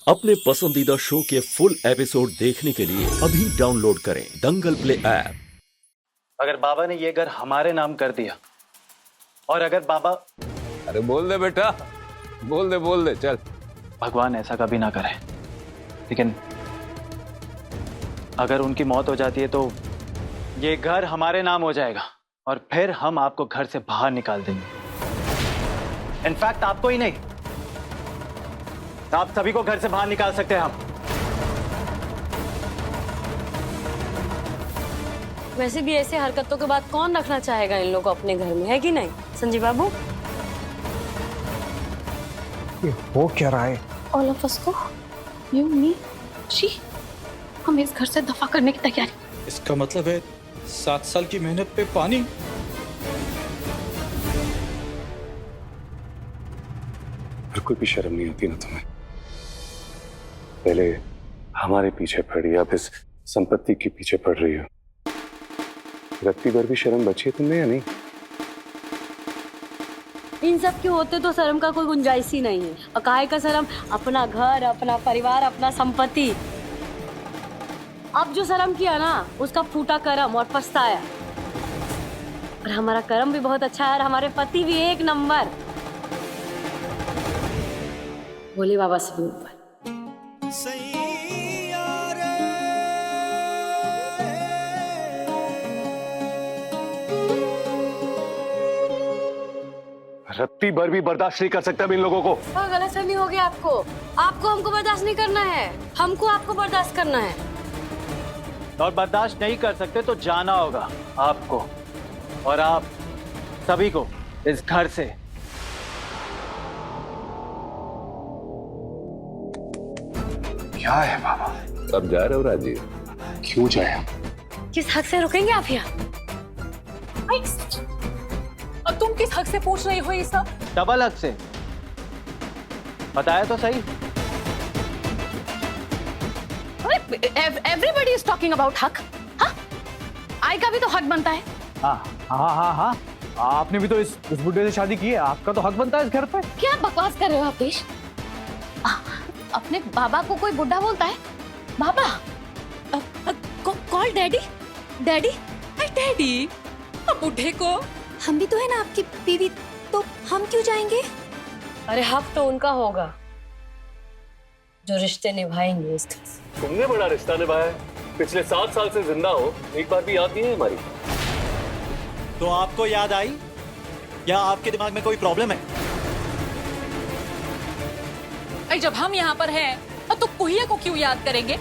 अपने पसंदीदा शो के फुल एपिसोड देखने के लिए अभी डाउनलोड करें दंगल प्ले ऐप। अगर बाबा ने ये घर हमारे नाम कर दिया और अगर बाबा, अरे बोल दे बेटा, बोल दे चल। भगवान ऐसा कभी ना करे, लेकिन अगर उनकी मौत हो जाती है तो ये घर हमारे नाम हो जाएगा और फिर हम आपको घर से बाहर निकाल देंगे। इनफैक्ट आपको ही नहीं, आप सभी को घर से बाहर निकाल सकते हैं हम। वैसे भी ऐसे हरकतों के बाद कौन रखना चाहेगा इन लोगों को अपने घर में, है कि नहीं संजीव बाबू? ये हो क्या रहा है? All of us को, you, me, she, हम इस घर से दफा करने की तैयारी। इसका मतलब है 7 साल की मेहनत पे पानी। बिल्कुल भी शर्म नहीं आती ना तुम्हें? पहले हमारे पीछे पड़ी, अब इस संपत्ति के पीछे पड़ रही हो। रत्ती भर भी शर्म बची है तुम्हें या नहीं? इन सब के होते तो शर्म का कोई गुंजाइश ही नहीं है। और काहे का शर्म? अपना घर, अपना परिवार, अपना संपत्ति। अब जो शर्म किया ना, उसका फूटा करम और पछताया। और हमारा करम भी बहुत अच्छा है और हमारे पति भी एक नंबर। भोले बाबा से भी ऊपर। रत्ती भर भी बर्दाश्त नहीं कर सकता इन लोगों को। गलतफहमी हो गया आपको। आपको हमको बर्दाश्त नहीं करना है, हमको आपको बर्दाश्त करना है। और बर्दाश्त नहीं कर सकते तो जाना होगा आपको और आप सभी को इस घर से। क्या है बाबा? कब जा रहे हो राजीव? क्यों जाए? किस हक से रुकेंगे आप यहाँ? और तुम किस हक से पूछ रही हो ये सब? डबल हक से। बताया तो सही। Everybody is talking about हक। हाँ? आई का भी तो हक बनता है। हाँ, आपने भी तो इस बुड्ढे से शादी की है, आपका तो हक बनता है इस घर पे। क्या बकवास कर रहे हो आप देश? अपने बाबा को कोई बुढ़ा बोलता है? बाबा? Call daddy. डैडी? डैडी, अब बुढ़े को हम भी तो है ना आपकी बीवी, तो हम क्यों जाएंगे? अरे हक तो उनका होगा जो रिश्ते निभाएंगे इस घर से। तुमने बड़ा रिश्ता निभाया है, पिछले 7 साल से जिंदा हो, एक बार भी याद नहीं है हमारी? तो आपको याद आई या आपके दिमाग में कोई प्रॉब्लम है? अरे जब हम यहाँ पर हैं तो कुहिया को क्यों याद करेंगे?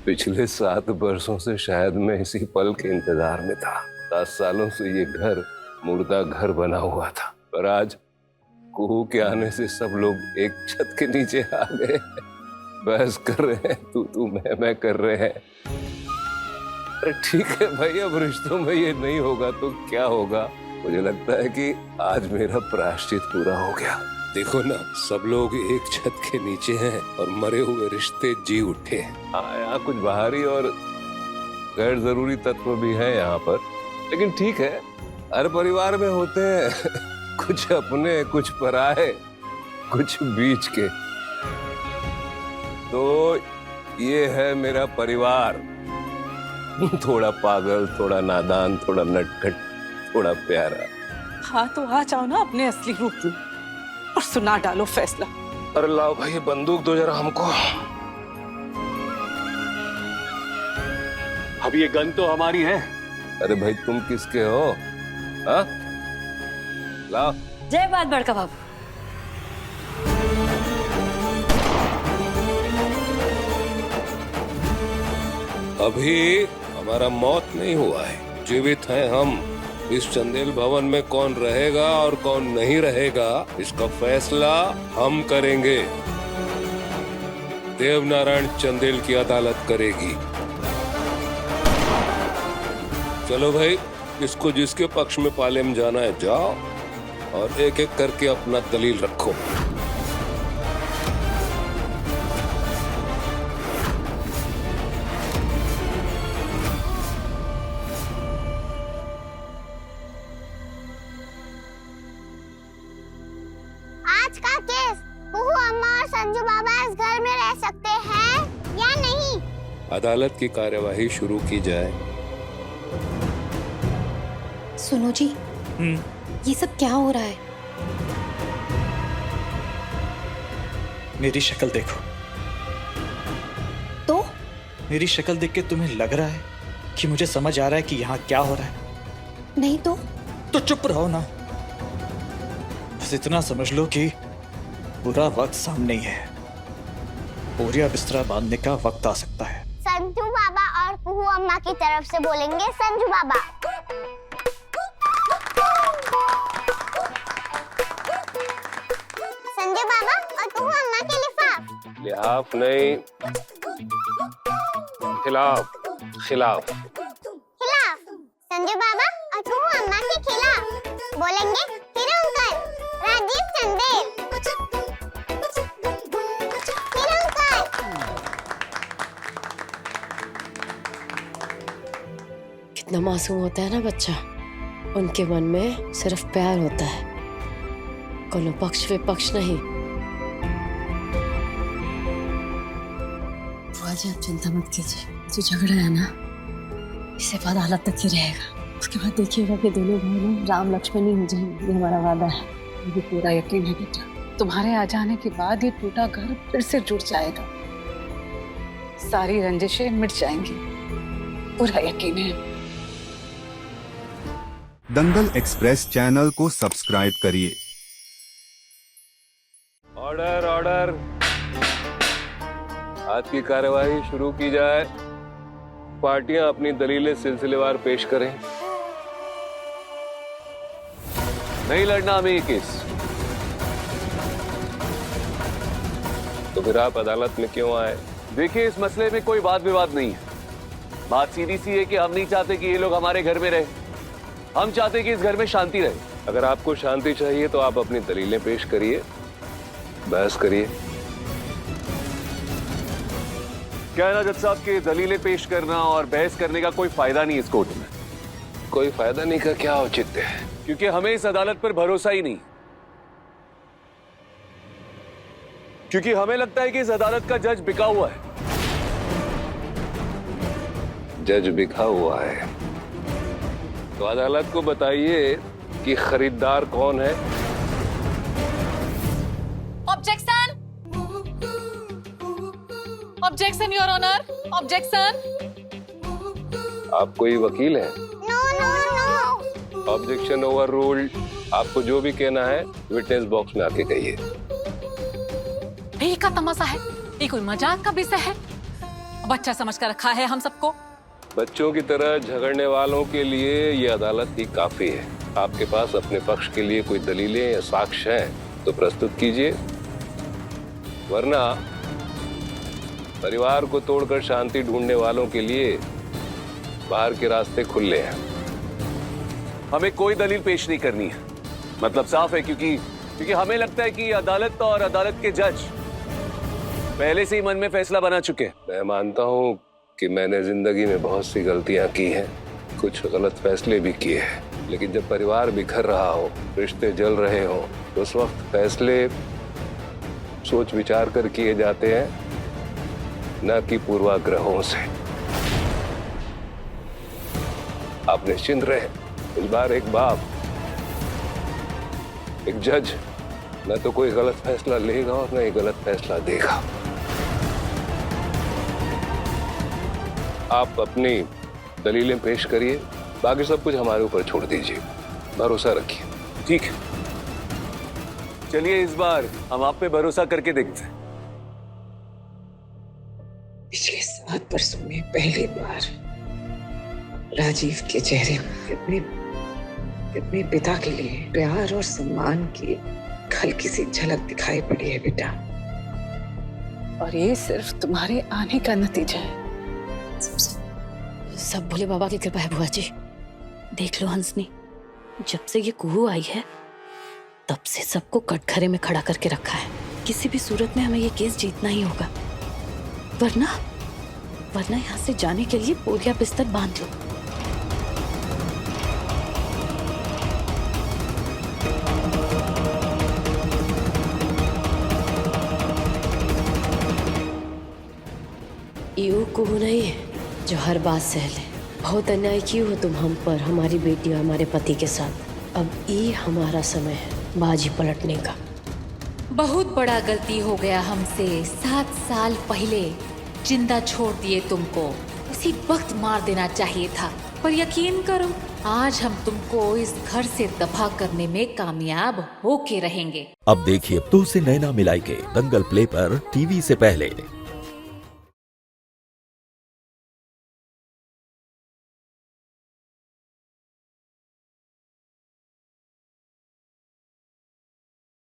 पिछले 7 वर्षों से शायद मैं इसी पल के इंतजार में था। 10 सालों से ये घर मुर्दा घर बना हुआ था, पर आज कुहू के आने से सब लोग एक छत के नीचे आ गए, बहस कर रहे हैं, तू मैं कर रहे हैं। अरे ठीक है भाई, अब रिश्तों में ये नहीं होगा तो क्या होगा? मुझे लगता है कि आज मेरा प्रायश्चित पूरा हो गया। देखो ना, सब लोग एक छत के नीचे हैं और मरे हुए रिश्ते जी उठे हैं। हाँ, यहाँ कुछ बाहरी और गैर जरूरी तत्व भी हैं यहाँ पर, लेकिन ठीक है, हर परिवार में होते हैं कुछ अपने, कुछ पराए, कुछ बीच के। तो ये है मेरा परिवार, थोड़ा पागल, थोड़ा नादान, थोड़ा नटखट, थोड़ा प्यारा। हाँ तो आ जाओ ना अपने असली रूप में और सुना डालो फैसला। अरे लाओ भाई, ये बंदूक दो जरा हमको। अब ये गन तो हमारी है। अरे भाई, तुम किसके हो? हाँ, लाओ। जय बात बड़का बाबू। अभी हमारा मौत नहीं हुआ है, जीवित हैं हम। इस चंदेल भवन में कौन रहेगा और कौन नहीं रहेगा, इसका फैसला हम करेंगे। देवनारायण चंदेल की अदालत करेगी। चलो भाई, इसको जिसके पक्ष में पाले में जाना है जाओ और एक एक करके अपना दलील रखो। आज का केस कुहू अदालत की कार्यवाही शुरू की जाए। सुनो जी, ये सब क्या हो रहा है? मेरी शक्ल देखो। तो मेरी शक्ल देख के तुम्हें लग रहा है कि मुझे समझ आ रहा है कि यहाँ क्या हो रहा है? नहीं तो चुप रहो ना। बस इतना समझ लो कि बुरा वक्त सामने ही है। बोरिया बिस्तरा बांधने का वक्त आ सकता है। संजू बाबा और कुहू अम्मा की तरफ से बोलेंगे संजू बाबा। संजू बाबा और कुहू अम्मा के लिफाफ। लिहाफ नहीं, खिलाफ। खिलाफ। खिलाफ। संजू बाबा और कुहू अम्मा के खिलाफ बोलेंगे हिरंकर, राजीव चंदेल। कितना मासूम होता है ना बच्चा। उनके मन में सिर्फ प्यार होता है, कोनो पक्ष विपक्ष नहीं। बुआ जी, आप चिंता मत कीजिए। जो झगड़ा है ना, इसे बाद हालत तक ही रहेगा। उसके बाद देखिएगा कि दोनों भाई लोग राम लक्ष्मण ही हो जाएंगे। ये हमारा वादा है। मुझे पूरा यकीन है बेटा, तुम्हारे आ जाने के बाद ये टूटा घर फिर से जुड़ जाएगा। सारी रंजिशें मिट जाएंगी, पूरा यकीन है। दंगल एक्सप्रेस चैनल को सब्सक्राइब करिए। Order order. आज की कार्यवाही शुरू की जाए। पार्टियां अपनी दलीलें सिलसिलेवार पेश करें। नहीं लड़ना हमें ये केस, तो फिर आप अदालत में क्यों आए? देखिए, इस मसले में कोई वाद विवाद नहीं है। बात सीधी सी है कि हम नहीं चाहते कि ये लोग हमारे घर में रहे। हम चाहते हैं कि इस घर में शांति रहे। अगर आपको शांति चाहिए तो आप अपनी दलीलें पेश करिए, बहस करिए। क्या है ना जज साहब के दलीलें पेश करना और बहस करने का कोई फायदा नहीं इस कोर्ट में। कोई फायदा नहीं का क्या औचित्य है? क्योंकि हमें इस अदालत पर भरोसा ही नहीं। क्योंकि हमें लगता है कि इस अदालत का जज बिका हुआ है। जज बिका हुआ है तो अदालत को बताइए कि खरीदार कौन है। Objection, objection your honour, objection. आप कोई वकील हैं? No no no. Objection overruled. आपको जो भी कहना है विटनेस बॉक्स में आके कहिए। ये का तमाशा है? ये कोई मजाक का विषय है? बच्चा समझ कर रखा है हम सबको। बच्चों की तरह झगड़ने वालों के लिए ये अदालत ही काफी है। आपके पास अपने पक्ष के लिए कोई दलीलें या साक्ष्य हैं तो प्रस्तुत कीजिए, वरना परिवार को तोड़कर शांति ढूंढने वालों के लिए बाहर के रास्ते खुले हैं। हमें कोई दलील पेश नहीं करनी है। मतलब साफ है, क्योंकि हमें लगता है कि अदालत और अदालत के जज पहले से ही मन में फैसला बना चुके हैं। मैं मानता हूं कि मैंने जिंदगी में बहुत सी गलतियां की हैं, कुछ गलत फैसले भी किए हैं, लेकिन जब परिवार बिखर रहा हो, रिश्ते जल रहे हो, तो उस वक्त फैसले सोच विचार कर किए जाते हैं, न कि पूर्वाग्रहों से। आप निश्चिंत रहे, इस बार एक बाप, एक जज न तो कोई गलत फैसला लेगा और न ही गलत फैसला देगा। आप अपनी दलीलें पेश करिए, बाकी सब कुछ हमारे ऊपर छोड़ दीजिए, भरोसा रखिए। ठीक है, चलिए इस बार हम आप पे भरोसा करके देखते हैं। पिछले 7 वर्षों में पहली बार राजीव के चेहरे पर अपने पिता के लिए प्यार और सम्मान की हल्की सी झलक दिखाई पड़ी है बेटा। और ये सिर्फ तुम्हारे आने का नतीजा है। सब भोले बाबा की कृपा है बुआ जी। देख लो हंसनी, जब से ये कुहू आई है तब से सबको कटघरे में खड़ा करके रखा है। किसी भी सूरत में हमें ये केस जीतना ही होगा, वरना यहाँ से जाने के लिए बोरिया बिस्तर बांध लो। यू कुहू नहीं है जो हर बात सह ले। बहुत अन्याय किए हो तुम हम पर, हमारी बेटी और हमारे पति के साथ। अब ये हमारा समय है बाजी पलटने का। बहुत बड़ा गलती हो गया हमसे। 7 साल पहले जिंदा छोड़ दिए तुमको, उसी वक्त मार देना चाहिए था। पर यकीन करो, आज हम तुमको इस घर से दफा करने में कामयाब होके रहेंगे। अब देखिए तो से नैना मिलाई के दंगल प्ले पर टीवी से पहले।